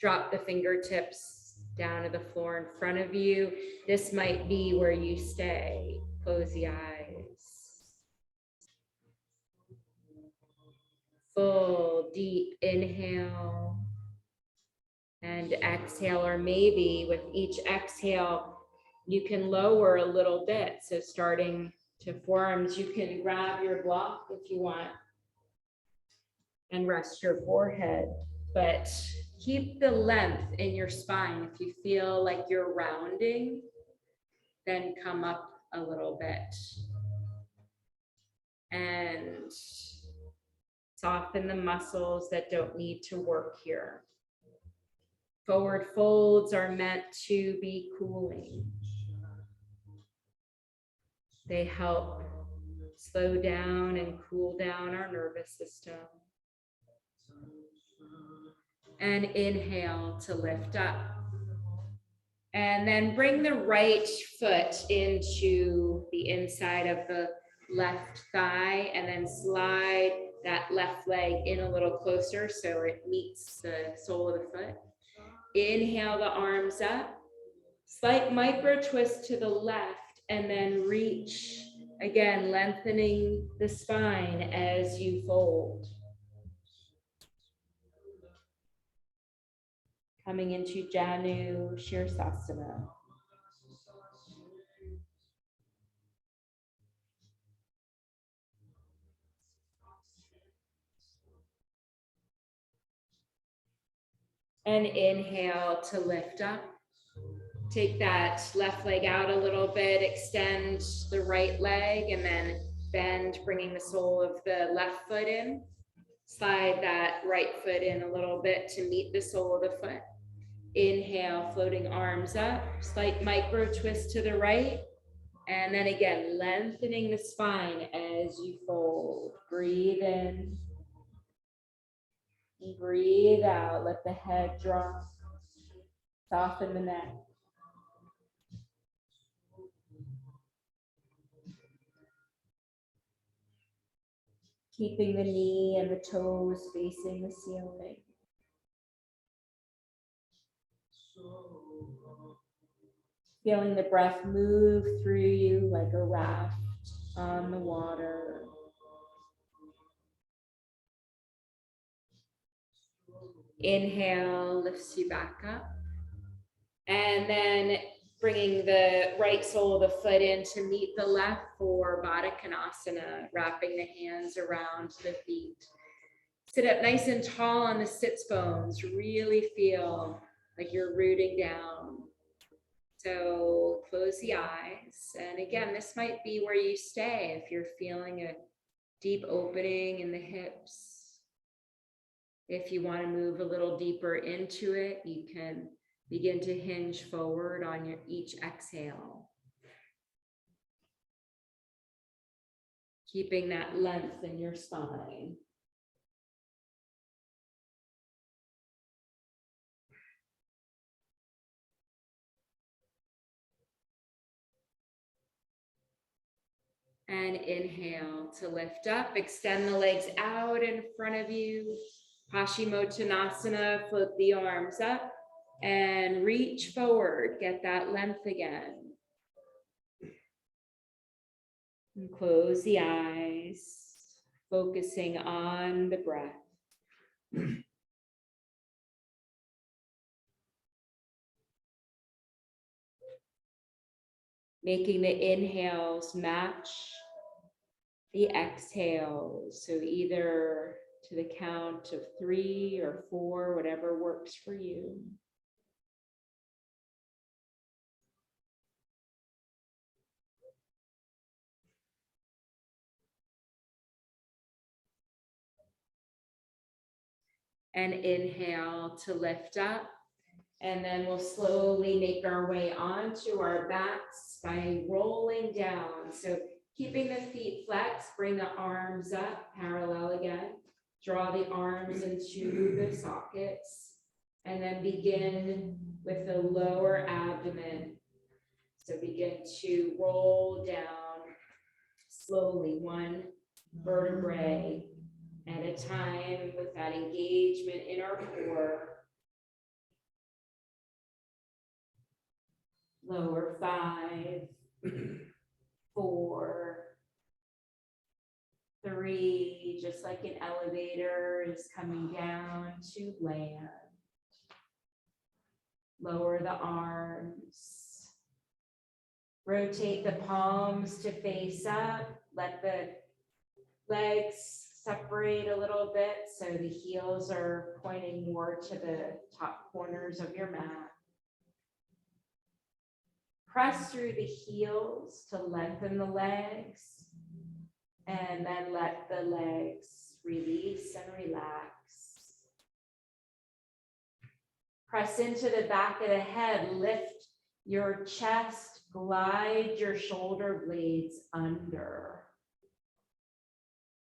[SPEAKER 2] Drop the fingertips down to the floor in front of you. This might be where you stay. Close the eyes. Full deep inhale and exhale, or maybe with each exhale, you can lower a little bit. So starting to forearms, you can grab your block if you want and rest your forehead, but keep the length in your spine. If you feel like you're rounding, then come up a little bit. And soften the muscles that don't need to work here. Forward folds are meant to be cooling. They help slow down and cool down our nervous system. And inhale to lift up. And then bring the right foot into the inside of the left thigh, and then slide that left leg in a little closer so it meets the sole of the foot. Inhale the arms up, slight micro twist to the left, and then reach, again, lengthening the spine as you fold. Coming into Janu Shirsasana. And inhale to lift up. Take that left leg out a little bit, extend the right leg, and then bend, bringing the sole of the left foot in. Slide that right foot in a little bit to meet the sole of the foot. Inhale, floating arms up, slight micro twist to the right. And then again, lengthening the spine as you fold. Breathe in. Breathe out, let the head drop. Soften the neck. Keeping the knee and the toes facing the ceiling. Feeling the breath move through you like a raft on the water. Inhale lifts you back up. And then bringing the right sole of the foot in to meet the left for Baddha Konasana, wrapping the hands around the feet. Sit up nice and tall on the sits bones. Really feel like you're rooting down. So close the eyes. And again, this might be where you stay if you're feeling a deep opening in the hips. If you want to move a little deeper into it, you can begin to hinge forward on your each exhale. Keeping that length in your spine. And inhale to lift up, extend the legs out in front of you. Paschimottanasana, flip the arms up and reach forward, get that length again. And close the eyes, focusing on the breath. Making the inhales match the exhales. So either to the count of 3 or 4, whatever works for you. And inhale to lift up. And then we'll slowly make our way onto our backs by rolling down. So keeping the feet flexed, bring the arms up, parallel again. Draw the arms into the sockets. And then begin with the lower abdomen. So begin to roll down slowly, one vertebrae at a time with that engagement in our core. Lower 5, 4, 3, just like an elevator is coming down to land. Lower the arms. Rotate the palms to face up. Let the legs separate a little bit so the heels are pointing more to the top corners of your mat. Press through the heels to lengthen the legs, and then let the legs release and relax. Press into the back of the head, lift your chest, glide your shoulder blades under.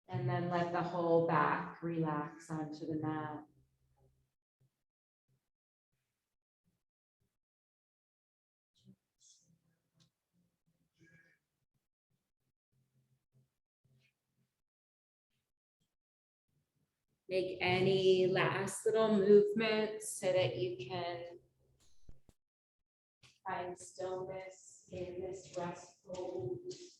[SPEAKER 2] And then let the whole back relax onto the mat. Make any last little movements so that you can find stillness in this restful pose.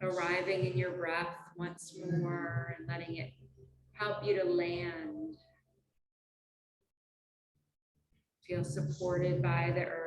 [SPEAKER 2] Arriving in your breath once more and letting it help you to land. Feel supported by the earth.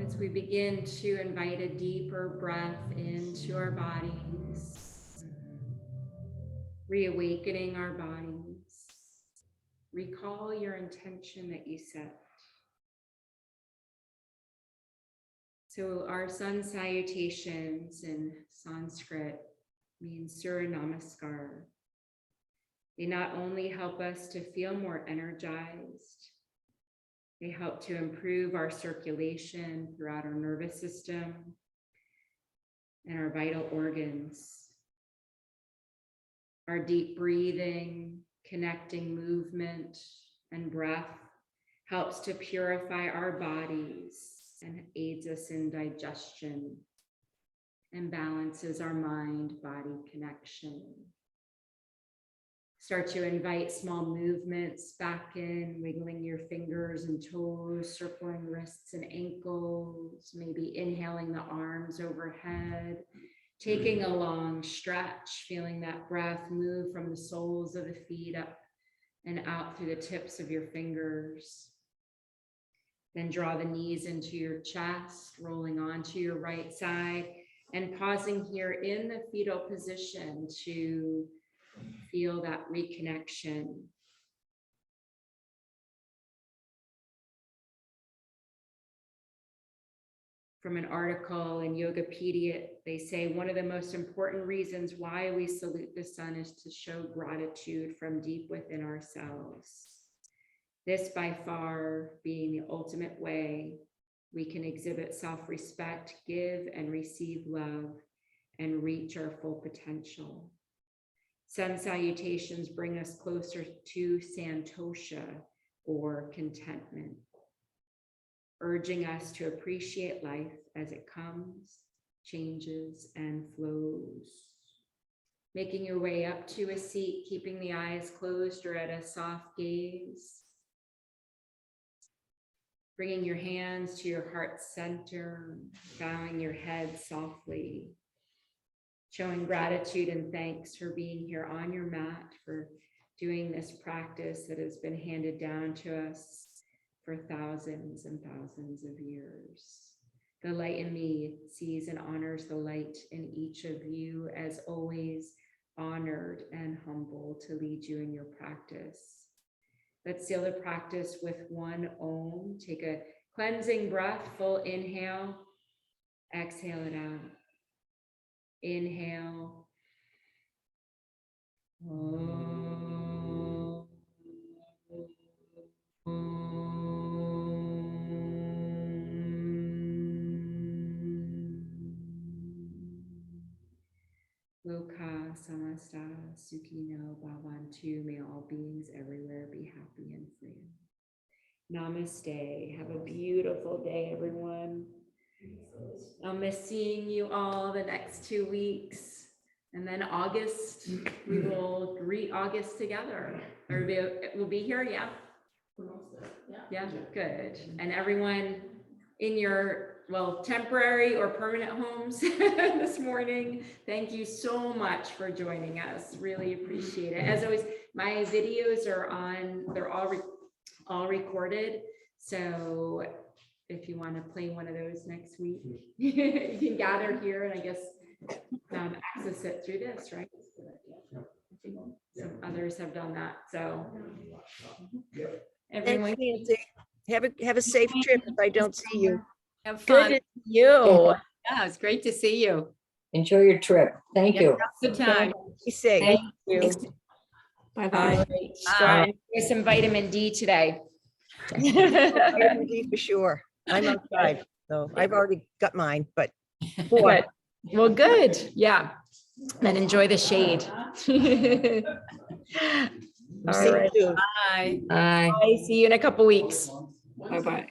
[SPEAKER 2] As we begin to invite a deeper breath into our bodies, reawakening our bodies, recall your intention that you set. So our sun salutations in Sanskrit mean Surya Namaskar. They not only help us to feel more energized, they help to improve our circulation throughout our nervous system and our vital organs. Our deep breathing, connecting movement, and breath helps to purify our bodies and aids us in digestion and balances our mind-body connection. Start to invite small movements back in, wiggling your fingers and toes, circling wrists and ankles, maybe inhaling the arms overhead, taking a long stretch, feeling that breath move from the soles of the feet up and out through the tips of your fingers. Then draw the knees into your chest, rolling onto your right side, and pausing here in the fetal position to feel that reconnection. From an article in Yogapedia, they say one of the most important reasons why we salute the sun is to show gratitude from deep within ourselves. This by far being the ultimate way we can exhibit self-respect, give and receive love, and reach our full potential. Sun salutations bring us closer to Santosha, or contentment.
[SPEAKER 3] urging us to appreciate life as it comes, changes, and flows. Making your way up to a seat, keeping the eyes closed or at a soft gaze. Bringing your hands to your heart center, bowing your head softly. Showing gratitude and thanks for being here on your mat, for doing this practice that has been handed down to us for thousands and thousands of years. The light in me sees and honors the light in each of you, as always, honored and humble to lead you in your practice. Let's seal the practice with one Om. Take a cleansing breath, full inhale, exhale it out. Inhale. Om. Loka samasta sukhino bhavantu. May all beings everywhere be happy and free. Namaste. Have a beautiful day, everyone. I'll miss seeing you all the next 2 weeks. And then August, we will greet August together. We'll be here, yeah? Yeah, good. And everyone in your, well, temporary or permanent homes this morning, thank you so much for joining us. Really appreciate it. As always, my videos are on, they're all recorded. So if you want to play one of those next week, you can gather here and I guess access it through this, right? Some others have done that. So everyone,
[SPEAKER 4] Thanks, Nancy. Have a safe trip if I don't see you.
[SPEAKER 3] have
[SPEAKER 6] Good
[SPEAKER 3] fun.
[SPEAKER 6] to see you. Yeah, it's great to see you.
[SPEAKER 5] Enjoy your trip. Thank you.
[SPEAKER 6] Good time.
[SPEAKER 4] Be safe.
[SPEAKER 3] Thank you.
[SPEAKER 6] Bye-bye.
[SPEAKER 3] All right, strong. Get some vitamin D today.
[SPEAKER 4] Vitamin D for sure. I'm outside, so I've already got mine, but
[SPEAKER 3] Good. Well, good. Yeah. And enjoy the shade. All
[SPEAKER 4] see
[SPEAKER 3] right.
[SPEAKER 4] you soon.
[SPEAKER 6] Bye.
[SPEAKER 5] Bye.
[SPEAKER 3] Bye. See you in a couple weeks.
[SPEAKER 6] Bye-bye.